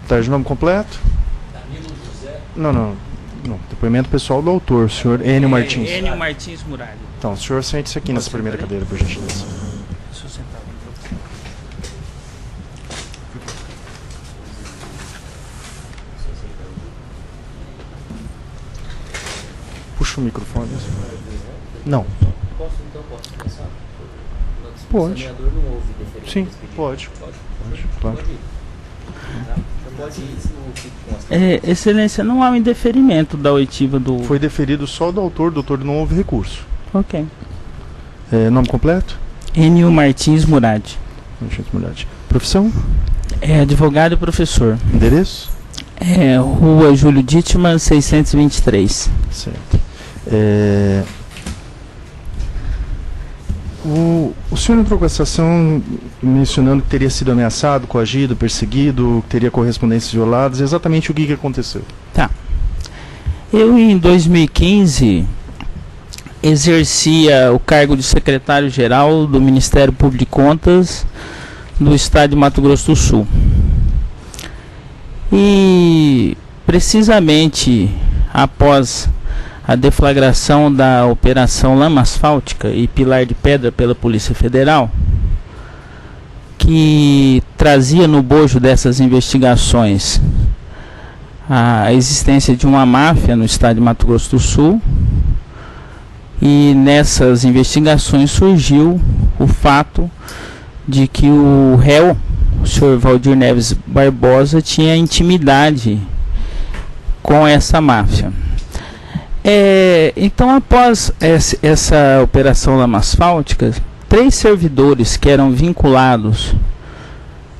Tarde, nome completo? Não. Depoimento pessoal do autor, o senhor Enio Martins. Enio Martins Muralha. Então, o senhor sente-se aqui nessa primeira cadeira, por gentileza. Deixa eu sentar. Puxa o microfone. Não. Posso começar? Pode. O examinador não ouve deferimento. Sim, pode. Claro. Pode ir, se não fica com as Excelência, não há um indeferimento da oitiva do... Foi deferido só do autor, doutor, não houve recurso. Ok. Nome completo? Enio Martins Murad. Profissão? Advogado e professor. Endereço? Rua Júlio Dittmann, 623. Certo. O senhor entrou com essa ação mencionando que teria sido ameaçado, coagido, perseguido, que teria correspondências violadas. Exatamente o que aconteceu? Tá. Eu, em 2015, exercia o cargo de secretário-geral do Ministério Público de Contas do Estado de Mato Grosso do Sul. E, precisamente após a deflagração da Operação Lama Asfáltica e Pilar de Pedra pela Polícia Federal, que trazia no bojo dessas investigações a existência de uma máfia no estado de Mato Grosso do Sul, e nessas investigações surgiu o fato de que o réu, o senhor Valdir Neves Barbosa, tinha intimidade com essa máfia. Então, após essa operação Lama Asfáltica, 3 servidores que eram vinculados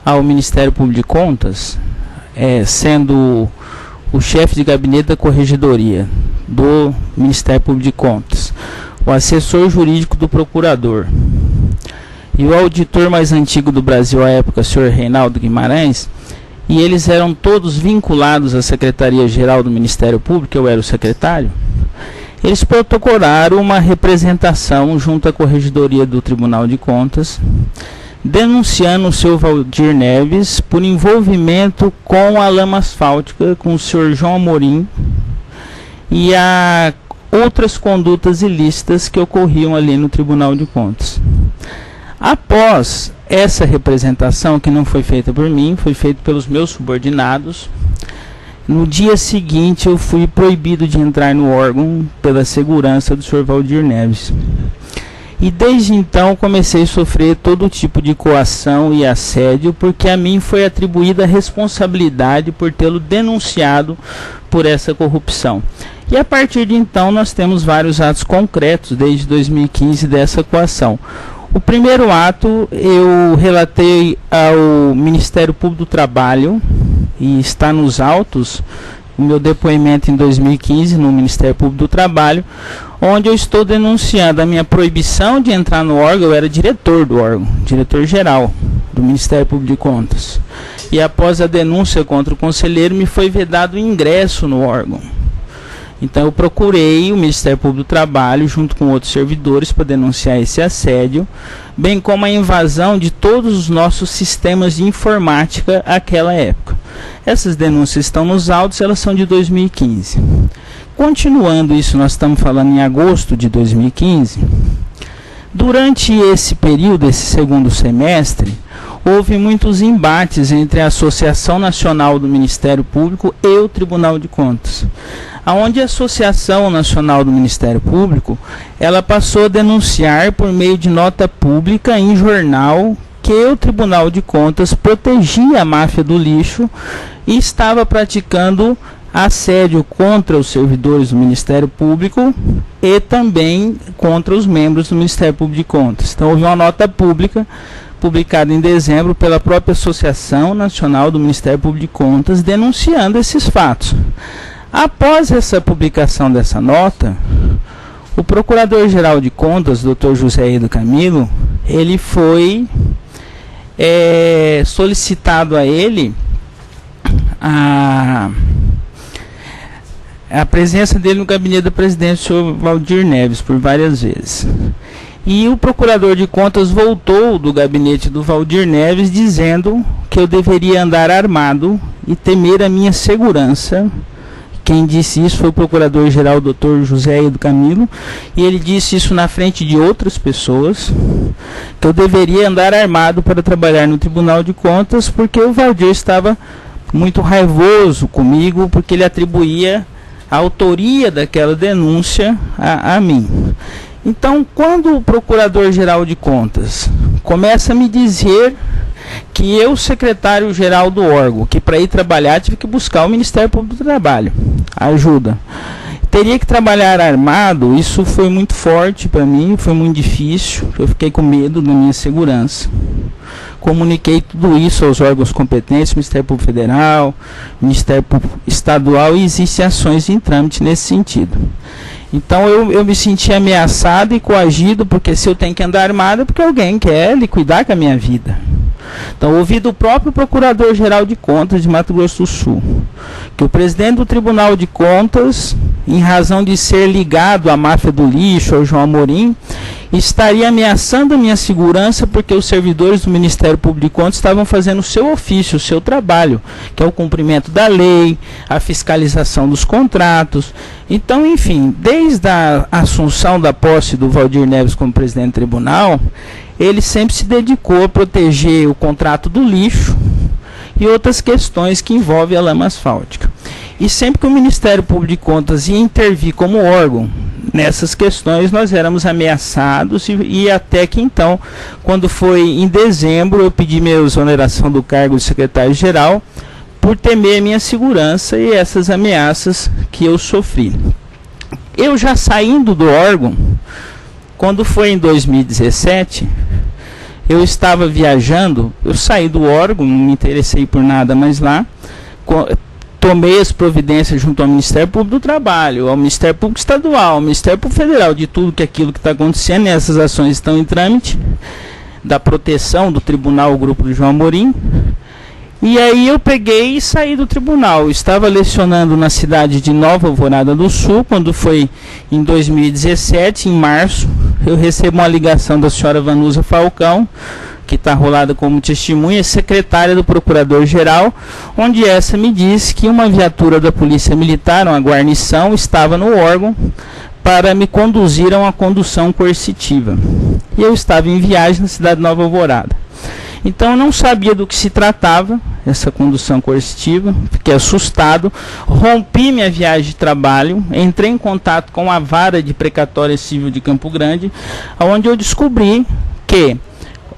ao Ministério Público de Contas, sendo o chefe de gabinete da Corregedoria do Ministério Público de Contas, o assessor jurídico do procurador e o auditor mais antigo do Brasil à época, o senhor Reinaldo Guimarães, e eles eram todos vinculados à Secretaria-Geral do Ministério Público, eu era o secretário. Eles protocolaram uma representação junto à Corregedoria do Tribunal de Contas, denunciando o seu Valdir Neves por envolvimento com a lama asfáltica, com o senhor João Amorim e a outras condutas ilícitas que ocorriam ali no Tribunal de Contas. Após essa representação, que não foi feita por mim, foi feita pelos meus subordinados, no dia seguinte eu fui proibido de entrar no órgão pela segurança do Sr. Valdir Neves. E desde então comecei a sofrer todo tipo de coação e assédio, porque a mim foi atribuída a responsabilidade por tê-lo denunciado por essa corrupção. E a partir de então nós temos vários atos concretos desde 2015 dessa coação. O primeiro ato eu relatei ao Ministério Público do Trabalho, e está nos autos o meu depoimento em 2015 no Ministério Público do Trabalho, onde eu estou denunciando a minha proibição de entrar no órgão. Eu era diretor do órgão, diretor-geral do Ministério Público de Contas. E após a denúncia contra o conselheiro, me foi vedado o ingresso no órgão. Então eu procurei o Ministério Público do Trabalho junto com outros servidores para denunciar esse assédio, bem como a invasão de todos os nossos sistemas de informática àquela época. Essas denúncias estão nos autos, elas são de 2015. Continuando isso, nós estamos falando em agosto de 2015. Durante esse período, esse segundo semestre, houve muitos embates entre a Associação Nacional do Ministério Público e o Tribunal de Contas, onde a Associação Nacional do Ministério Público ela passou a denunciar por meio de nota pública em jornal que o Tribunal de Contas protegia a máfia do lixo e estava praticando assédio contra os servidores do Ministério Público e também contra os membros do Ministério Público de Contas. Então houve uma nota pública publicada em dezembro pela própria Associação Nacional do Ministério Público de Contas denunciando esses fatos. Após essa publicação dessa nota, o Procurador-Geral de Contas, Dr. José Edo Camilo, ele foi solicitado a ele a presença dele no gabinete da presidência, o senhor Valdir Neves, por várias vezes. E o Procurador de Contas voltou do gabinete do Valdir Neves dizendo que eu deveria andar armado e temer a minha segurança. Quem disse isso foi o procurador-geral Dr. José Edo Camilo, e ele disse isso na frente de outras pessoas, que eu deveria andar armado para trabalhar no Tribunal de Contas, porque o Valdir estava muito raivoso comigo, porque ele atribuía a autoria daquela denúncia a mim. Então, quando o Procurador-Geral de Contas começa a me dizer que eu, secretário-geral do órgão, que para ir trabalhar tive que buscar o Ministério Público do Trabalho, ajuda, teria que trabalhar armado, isso foi muito forte para mim, foi muito difícil, eu fiquei com medo da minha segurança. Comuniquei tudo isso aos órgãos competentes, Ministério Público Federal, Ministério Público Estadual, e existem ações em trâmite nesse sentido. Então eu me senti ameaçado e coagido, porque se eu tenho que andar armado é porque alguém quer liquidar com a minha vida. Então, ouvi do próprio Procurador-Geral de Contas de Mato Grosso do Sul que o presidente do Tribunal de Contas, em razão de ser ligado à máfia do lixo, ao João Amorim, estaria ameaçando a minha segurança porque os servidores do Ministério Público de Contas estavam fazendo o seu ofício, o seu trabalho, que é o cumprimento da lei, a fiscalização dos contratos. Então, enfim, desde a assunção da posse do Valdir Neves como presidente do tribunal, ele sempre se dedicou a proteger o contrato do lixo e outras questões que envolvem a lama asfáltica. E sempre que o Ministério Público de Contas ia intervir como órgão nessas questões, nós éramos ameaçados, e até que então, quando foi em dezembro, eu pedi minha exoneração do cargo de secretário-geral por temer a minha segurança e essas ameaças que eu sofri. Eu já saindo do órgão, quando foi em 2017, eu estava viajando, eu saí do órgão, não me interessei por nada mais lá, tomei as providências junto ao Ministério Público do Trabalho, ao Ministério Público Estadual, ao Ministério Público Federal, de tudo que aquilo que está acontecendo, e essas ações estão em trâmite, da proteção do tribunal, o grupo do João Amorim. E aí eu peguei e saí do tribunal. Eu estava lecionando na cidade de Nova Alvorada do Sul, quando foi em 2017, em março, eu recebo uma ligação da senhora Vanusa Falcão, que está rolada como testemunha, secretária do Procurador-Geral, onde essa me disse que uma viatura da Polícia Militar, uma guarnição, estava no órgão para me conduzir a uma condução coercitiva. E eu estava em viagem na cidade de Nova Alvorada. Então eu não sabia do que se tratava, essa condução coercitiva, fiquei assustado, rompi minha viagem de trabalho, entrei em contato com a vara de precatória civil de Campo Grande, onde eu descobri que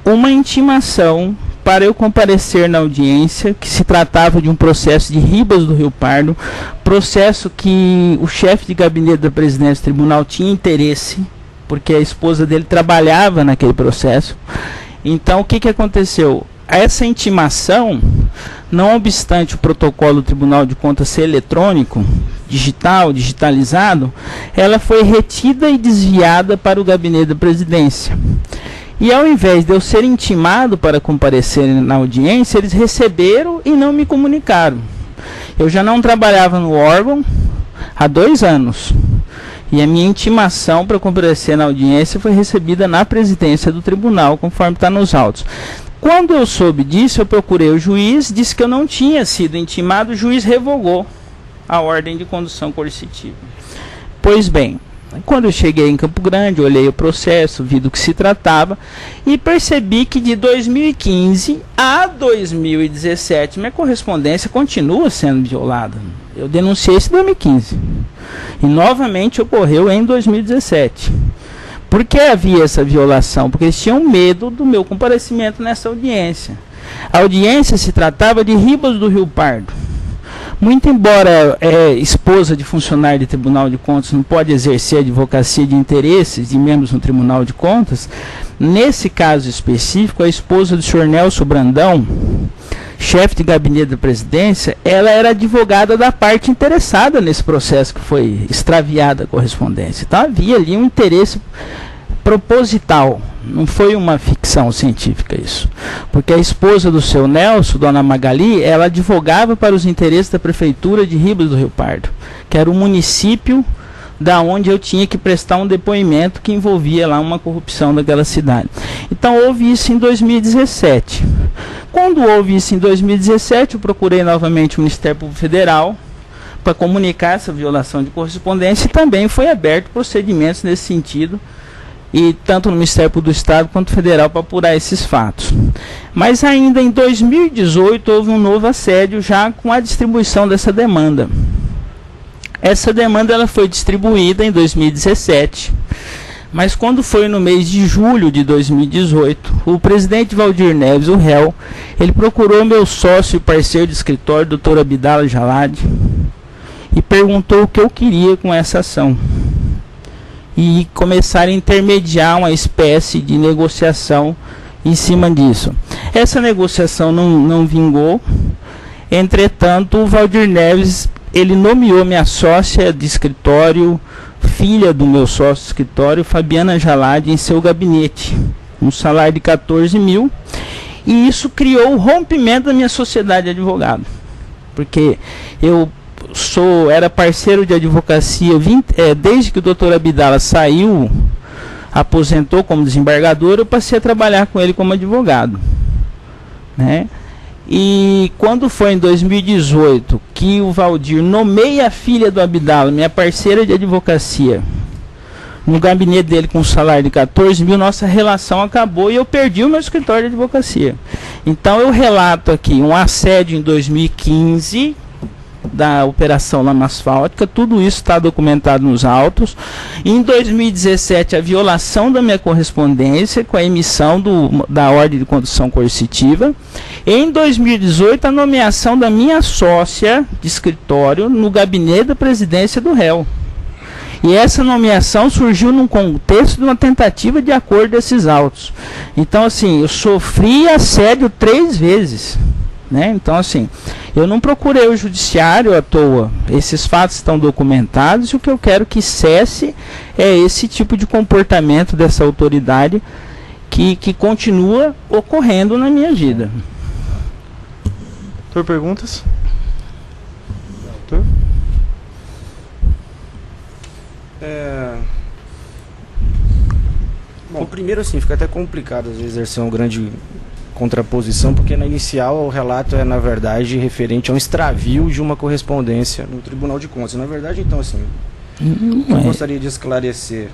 uma intimação para eu comparecer na audiência, que se tratava de um processo de Ribas do Rio Pardo, processo que o chefe de gabinete da presidência do tribunal tinha interesse, porque a esposa dele trabalhava naquele processo. Então, o que aconteceu? Essa intimação, não obstante o protocolo do Tribunal de Contas ser eletrônico, digitalizado, ela foi retida e desviada para o gabinete da presidência. E ao invés de eu ser intimado para comparecer na audiência, eles receberam e não me comunicaram. Eu já não trabalhava no órgão há 2 anos. E a minha intimação para comparecer na audiência foi recebida na presidência do tribunal, conforme está nos autos. Quando eu soube disso, eu procurei o juiz, disse que eu não tinha sido intimado, o juiz revogou a ordem de condução coercitiva. Pois bem, quando eu cheguei em Campo Grande, olhei o processo, vi do que se tratava e percebi que de 2015 a 2017 minha correspondência continua sendo violada. Eu denunciei isso em 2015 e novamente ocorreu em 2017. Por que havia essa violação? Porque eles tinham medo do meu comparecimento nessa audiência. A audiência se tratava de Ribas do Rio Pardo. Muito embora esposa de funcionário de Tribunal de Contas não pode exercer advocacia de interesses de membros no Tribunal de Contas, nesse caso específico, a esposa do senhor Nelson Brandão, chefe de gabinete da presidência, ela era advogada da parte interessada nesse processo que foi extraviada a correspondência. Então havia ali um interesse proposital, não foi uma ficção científica isso, porque a esposa do seu Nelson, dona Magali, ela advogava para os interesses da prefeitura de Ribas do Rio Pardo, que era um município da onde eu tinha que prestar um depoimento que envolvia lá uma corrupção daquela cidade. Então houve isso em 2017. Quando houve isso em 2017, eu procurei novamente o Ministério Público Federal para comunicar essa violação de correspondência, e também foi aberto procedimentos nesse sentido, e tanto no Ministério Público do Estado quanto Federal, para apurar esses fatos. Mas ainda em 2018 houve um novo assédio, já com a distribuição dessa demanda. Essa demanda ela foi distribuída em 2017, mas quando foi no mês de julho de 2018, o presidente Valdir Neves, o réu, ele procurou meu sócio e parceiro de escritório, doutor Abdala Jalad, e perguntou o que eu queria com essa ação. E começaram a intermediar uma espécie de negociação em cima disso. Essa negociação não vingou. Entretanto, o Valdir Neves, ele nomeou minha sócia de escritório, filha do meu sócio de escritório, Fabiana Jalad, em seu gabinete, um salário de 14 mil, e isso criou o rompimento da minha sociedade de advogado, porque eu era parceiro de advocacia desde que o doutor Abdala saiu, aposentou como desembargador, eu passei a trabalhar com ele como advogado, né? E quando foi em 2018 que o Valdir nomeia a filha do Abdala, minha parceira de advocacia, no gabinete dele com um salário de 14 mil, nossa relação acabou e eu perdi o meu escritório de advocacia. Então eu relato aqui um assédio em 2015 da Operação Lama Asfáltica, tudo isso está documentado nos autos. Em 2017, a violação da minha correspondência com a emissão da ordem de condução coercitiva. Em 2018, a nomeação da minha sócia de escritório no gabinete da presidência do réu. E essa nomeação surgiu num contexto de uma tentativa de acordo desses autos. Então, assim, eu sofri assédio 3 vezes. Né? Então, assim, eu não procurei o judiciário à toa. Esses fatos estão documentados e o que eu quero que cesse é esse tipo de comportamento dessa autoridade que continua ocorrendo na minha vida. Doutor, perguntas? Doutor? Bom, primeiro assim, fica até complicado às vezes exercer uma grande contraposição, porque na inicial o relato é, na verdade, referente a um extravio de uma correspondência no Tribunal de Contas. Na verdade, então, assim, eu gostaria de esclarecer,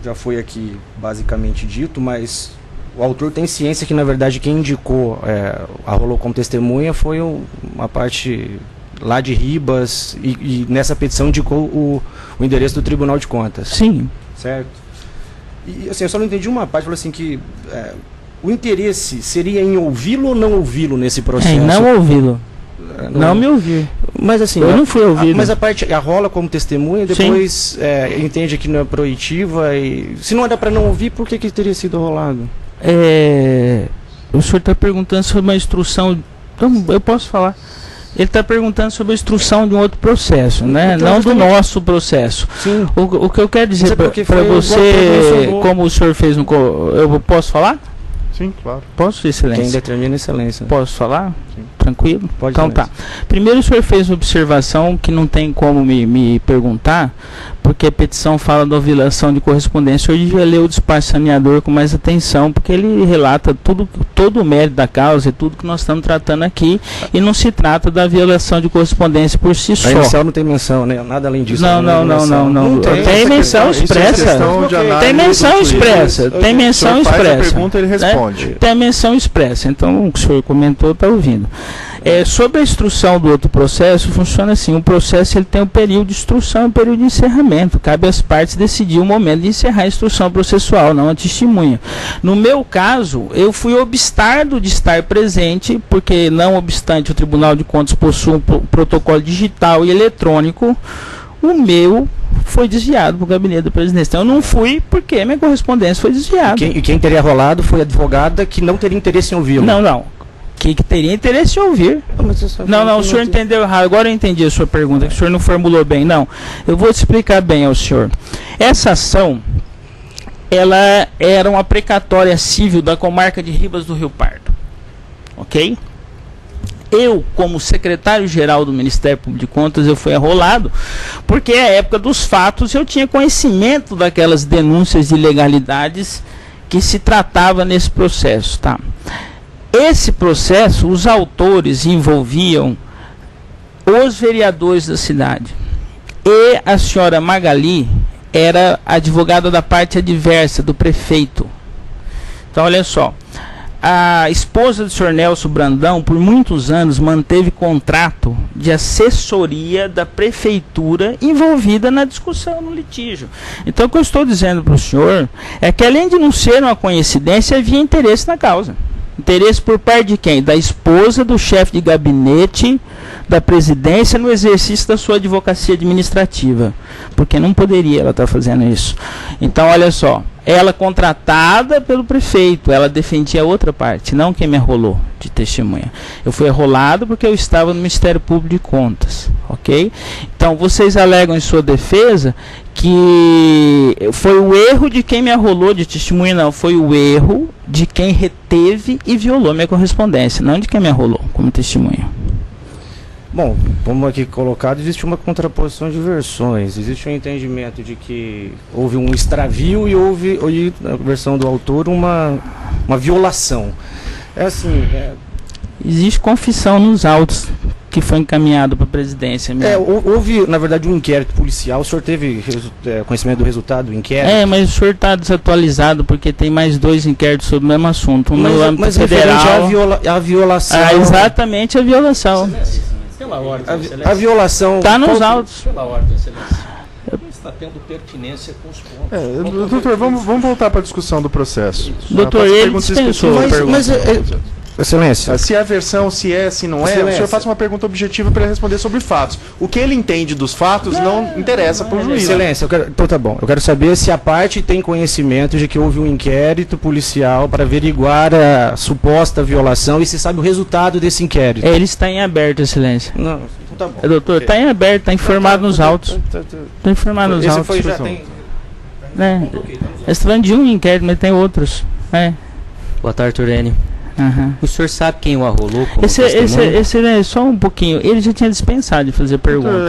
já foi aqui basicamente dito, mas o autor tem ciência que, na verdade, quem indicou a rolou como testemunha foi uma parte lá de Ribas, e nessa petição indicou o endereço do Tribunal de Contas. Sim. Certo? E assim, eu só não entendi uma parte, falou assim que o interesse seria em ouvi-lo ou não ouvi-lo nesse processo? Não ouvi-lo. Não me ouvir. Mas assim, eu não fui ouvido. Mas a parte rola como testemunha, depois entende que não é proibitiva, e se não era para não ouvir, por que teria sido rolado? O senhor está perguntando sobre uma instrução. Então, eu posso falar. Ele está perguntando sobre a instrução de um outro processo, né? Então, não do nosso processo. Sim. O que eu quero dizer para você, como o senhor fez eu posso falar? Sim, claro. Posso, excelência? Quem determina excelência. Posso falar? Sim. Tranquilo? Pode. Então tá. Primeiro, o senhor fez uma observação que não tem como me perguntar, porque a petição fala da violação de correspondência. Eu devia ler o despacho saneador com mais atenção, porque ele relata todo o mérito da causa e tudo que nós estamos tratando aqui, e não se trata da violação de correspondência por si só. A inicial não tem menção, né? Nada além disso. Não. Tem menção expressa. Tem menção expressa. Tem menção expressa. Pergunta, ele responde. Tem menção expressa. Então, o que o senhor comentou, está ouvindo. Sobre a instrução do outro processo, funciona assim: o processo ele tem um período de instrução e um período de encerramento. Cabe às partes decidir o momento de encerrar a instrução processual, não a testemunha. No meu caso, eu fui obstado de estar presente, porque, não obstante o Tribunal de Contas possui um protocolo digital e eletrônico, o meu foi desviado para o gabinete da presidência. Então, eu não fui porque minha correspondência foi desviada. E quem teria rolado foi a advogada que não teria interesse em ouvi-lo. Não. Que teria interesse em ouvir. Não, o senhor entendeu errado. Agora eu entendi a sua pergunta, que o senhor não formulou bem. Não, eu vou te explicar bem ao senhor. Essa ação, ela era uma precatória civil da comarca de Ribas do Rio Pardo. Ok? Eu, como secretário-geral do Ministério Público de Contas, eu fui arrolado, porque é a época dos fatos eu tinha conhecimento daquelas denúncias de ilegalidades que se tratava nesse processo, tá? Esse processo, os autores envolviam os vereadores da cidade. E a senhora Magali era advogada da parte adversa, do prefeito. Então, olha só. A esposa do senhor Nelson Brandão, por muitos anos, manteve contrato de assessoria da prefeitura envolvida na discussão, no litígio. Então, o que eu estou dizendo para o senhor é que, além de não ser uma coincidência, havia interesse na causa. Interesse por parte de quem? Da esposa do chefe de gabinete da presidência no exercício da sua advocacia administrativa. Porque não poderia ela estar fazendo isso. Então, olha só. Ela contratada pelo prefeito, ela defendia a outra parte, não quem me arrolou de testemunha. Eu fui arrolado porque eu estava no Ministério Público de Contas, ok? Então, vocês alegam em sua defesa que foi o erro de quem me arrolou de testemunha, não. Foi o erro de quem reteve e violou minha correspondência, não de quem me arrolou como testemunha. Bom, como aqui colocado, existe uma contraposição de versões. Existe um entendimento de que houve um extravio e houve, na versão do autor, uma violação. É assim... Existe confissão nos autos que foi encaminhado para a presidência. Houve, na verdade, um inquérito policial. O senhor teve conhecimento do resultado do inquérito? Mas o senhor está desatualizado porque tem mais 2 inquéritos sobre o mesmo assunto. Um no âmbito federal. A violação... exatamente a violação. Pela ordem, a violação... Está nos autos. Pela ordem, excelência. Está tendo pertinência com os pontos. Doutor, vamos voltar para a discussão do processo. Doutor, ele dispensou. Excelência. Se é a versão, se é, se não é, o senhor faça uma pergunta objetiva para ele responder sobre fatos. O que ele entende dos fatos não interessa para o juiz. Excelência, então tá bom. Eu quero saber se a parte tem conhecimento de que houve um inquérito policial para averiguar a suposta violação e se sabe o resultado desse inquérito. Ele está em aberto, excelência. Não, então tá bom. Doutor, está em aberto, está informado nos autos. Está informado nos autos. Esse foi já tem... Você está falando de um inquérito, mas tem outros. Boa tarde, Turene. Uhum. O senhor sabe quem o arrolou como esse é só um pouquinho. Ele já tinha dispensado de fazer pergunta.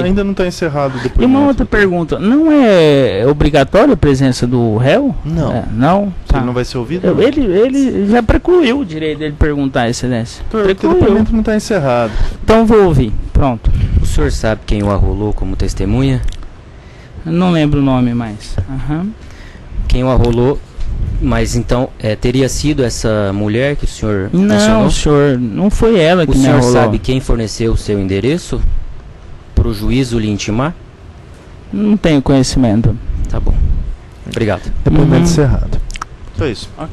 Ainda não está encerrado depois. E uma outra pergunta. Não é obrigatória a presença do réu? Não. Não? Tá. Ele não vai ser ouvido? Ele já precluiu o direito dele perguntar, excelência. O depoimento não está encerrado. Então vou ouvir. Pronto. O senhor sabe quem o arrolou como testemunha? Não lembro o nome mais. Uhum. Quem o arrolou... Mas então, teria sido essa mulher que o senhor mencionou? Não, senhor, não foi ela que me arrolou. O senhor sabe quem forneceu o seu endereço para o juízo lhe intimar? Não tenho conhecimento. Tá bom. Obrigado. Depoimento encerrado. Foi isso.